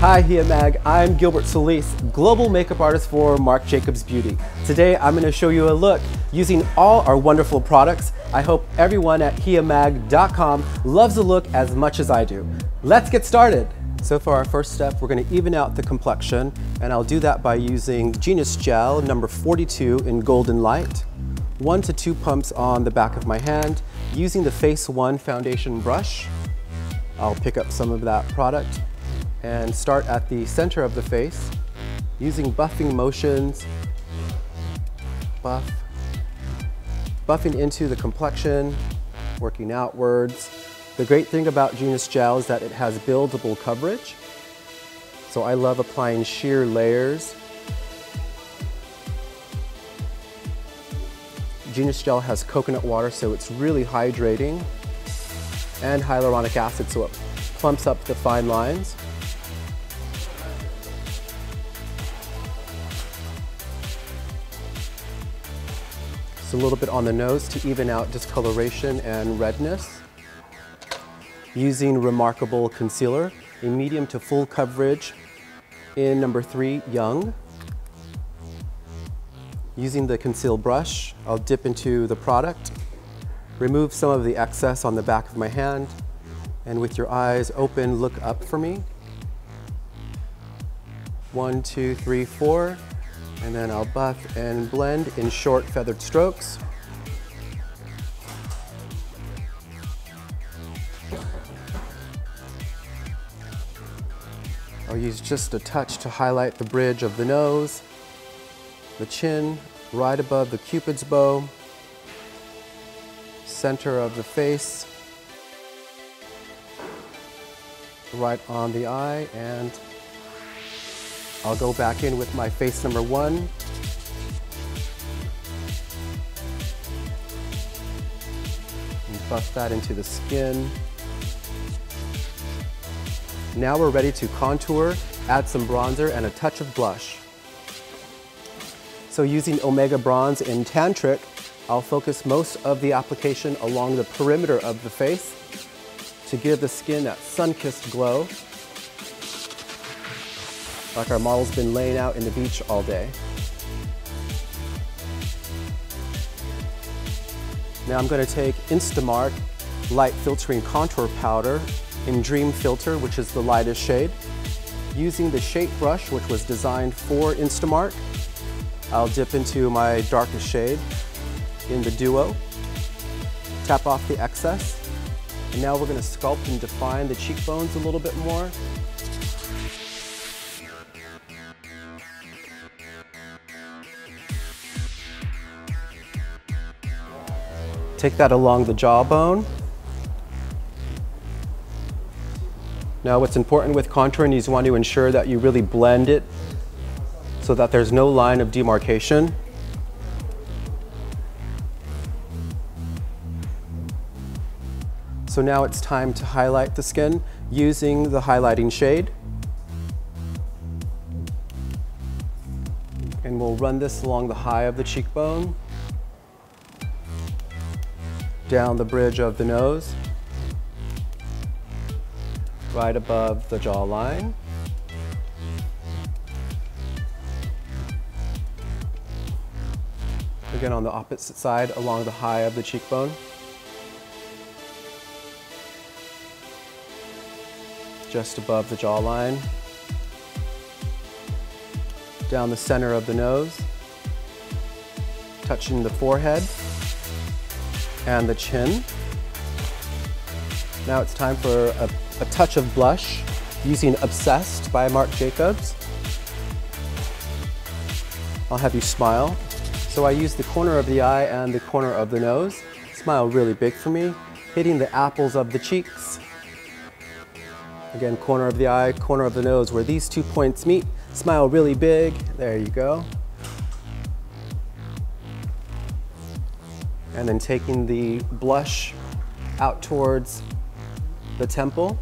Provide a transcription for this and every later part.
Hi Mag, I'm Gilbert Solis, global makeup artist for Marc Jacobs Beauty. Today I'm going to show you a look using all our wonderful products. I hope everyone at hiamag.com loves the look as much as I do. Let's get started. So for our first step, we're going to even out the complexion, and I'll do that by using Genius Gel number 42 in Golden Light. 1 to 2 pumps on the back of my hand. Using the Face 1 foundation brush, I'll pick up some of that product and start at the center of the face, using buffing motions, buffing into the complexion, working outwards. The great thing about Genius Gel is that it has buildable coverage, so I love applying sheer layers. Genius Gel has coconut water, so it's really hydrating, and hyaluronic acid, so it plumps up the fine lines. A little bit on the nose to even out discoloration and redness. Using Remarkable Concealer, a medium to full coverage in number 3, Young. Using the conceal brush, I'll dip into the product, remove some of the excess on the back of my hand, and with your eyes open, look up for me. 1, 2, 3, 4. And then I'll buff and blend in short feathered strokes. I'll use just a touch to highlight the bridge of the nose, the chin, right above the Cupid's bow, center of the face, right on the eye, and I'll go back in with my face number 1. And buff that into the skin. Now we're ready to contour, add some bronzer, and a touch of blush. So using Omega Bronze in Tantric, I'll focus most of the application along the perimeter of the face to give the skin that sun-kissed glow, like our model's been laying out in the beach all day. Now I'm going to take Instamark Light Filtering Contour Powder in Dream Filter, which is the lightest shade. Using the shape brush, which was designed for Instamark, I'll dip into my darkest shade in the Duo, tap off the excess, and now we're going to sculpt and define the cheekbones a little bit more. Take that along the jawbone. Now what's important with contouring is you want to ensure that you really blend it so that there's no line of demarcation. So now it's time to highlight the skin using the highlighting shade. And we'll run this along the high of the cheekbone, down the bridge of the nose, right above the jawline. Again on the opposite side along the high of the cheekbone. Just above the jawline. Down the center of the nose, touching the forehead and the chin. Now it's time for a touch of blush using Obsessed by Marc Jacobs. I'll have you smile. So I use the corner of the eye and the corner of the nose. Smile really big for me, hitting the apples of the cheeks. Again, corner of the eye, corner of the nose, where these 2 points meet. Smile really big. There you go. And then taking the blush out towards the temple.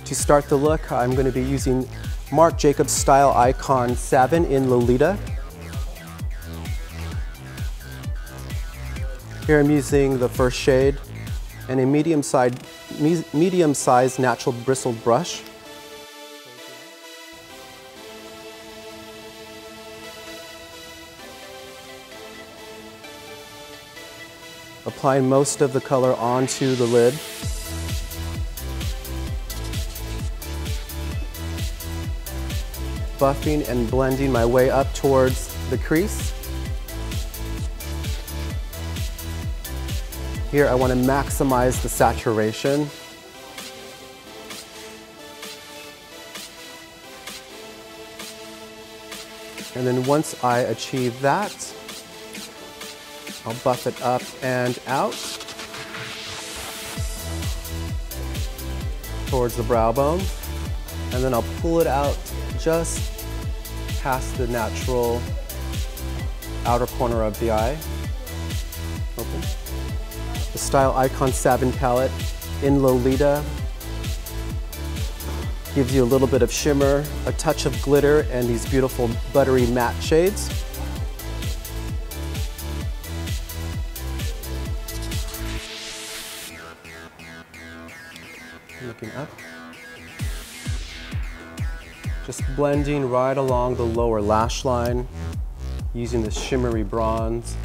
To start the look, I'm going to be using Marc Jacobs Style Icon 7 in Lolita. Here I'm using the first shade and a medium-sized medium-sized natural bristled brush. Applying most of the color onto the lid. Buffing and blending my way up towards the crease. Here I want to maximize the saturation. And then once I achieve that, I'll buff it up and out towards the brow bone, and then I'll pull it out just past the natural outer corner of the eye. Open. The Style Icon Savin palette in Lolita gives you a little bit of shimmer, a touch of glitter, and these beautiful buttery matte shades. Looking up. Just blending right along the lower lash line using the shimmery bronze.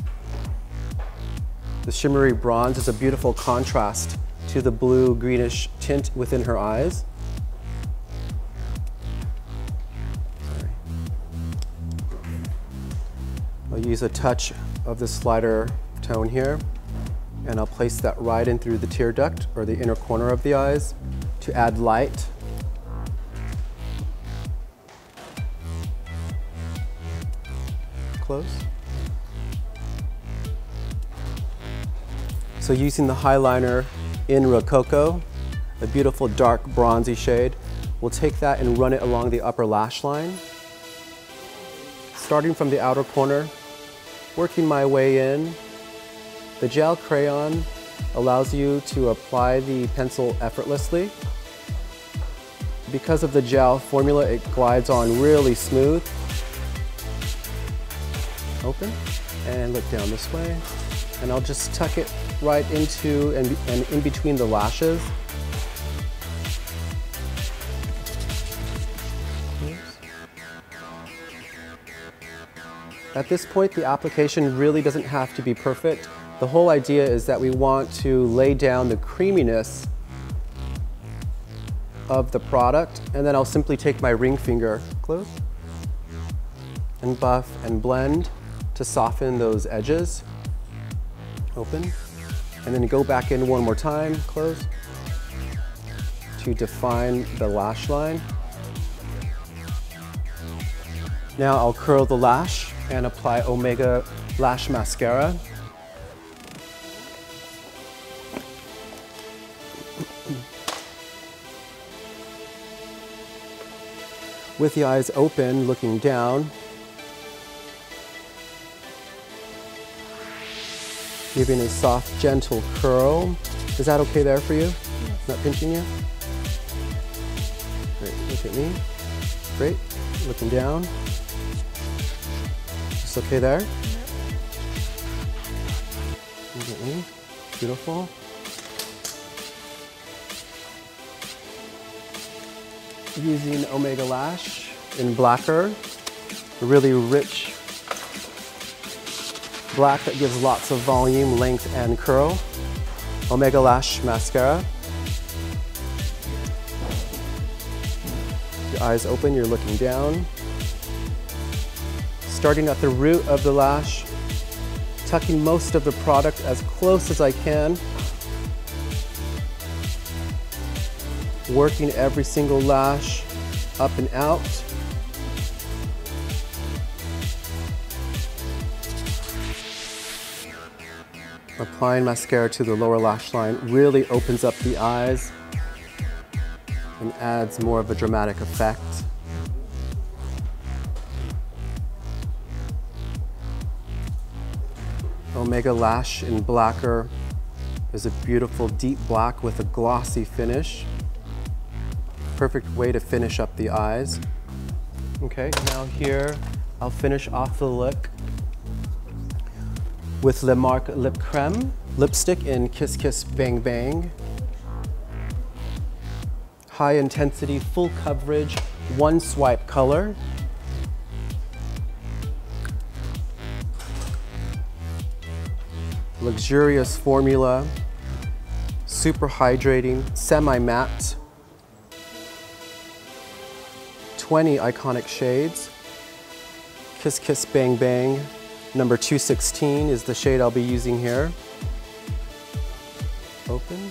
The shimmery bronze is a beautiful contrast to the blue greenish tint within her eyes. Sorry. I'll use a touch of this lighter tone here, and I'll place that right in through the tear duct or the inner corner of the eyes to add light. Close. So using the highliner in Rococo, a beautiful dark bronzy shade, we'll take that and run it along the upper lash line. Starting from the outer corner, working my way in. The gel crayon allows you to apply the pencil effortlessly. Because of the gel formula, it glides on really smooth. Open and look down this way. And I'll just tuck it right into and in between the lashes. At this point, the application really doesn't have to be perfect. The whole idea is that we want to lay down the creaminess of the product, and then I'll simply take my ring finger, close, and buff and blend to soften those edges. Open, and then go back in one more time, close, to define the lash line. Now I'll curl the lash and apply Omega Lash Mascara. With the eyes open, looking down, giving a soft, gentle curl. Is that okay there for you? Yes. Not pinching you? Great, look at me. Great, looking down. Just okay there? Yep. Look at me, beautiful. Using Omega Lash in Blacker, a really rich black that gives lots of volume, length, and curl. Omega Lash Mascara. Your eyes open, you're looking down. Starting at the root of the lash, tucking most of the product as close as I can. Working every single lash up and out. Applying mascara to the lower lash line really opens up the eyes and adds more of a dramatic effect. Omega Lash in Blacker is a beautiful deep black with a glossy finish. Perfect way to finish up the eyes. Okay, now here I'll finish off the look with Le Marc Lip Creme lipstick in Kiss Kiss Bang Bang. high intensity, full coverage, one swipe color. Luxurious formula, super hydrating, semi-matte, 20 iconic shades. Kiss Kiss Bang Bang, number 216 is the shade I'll be using here. Open.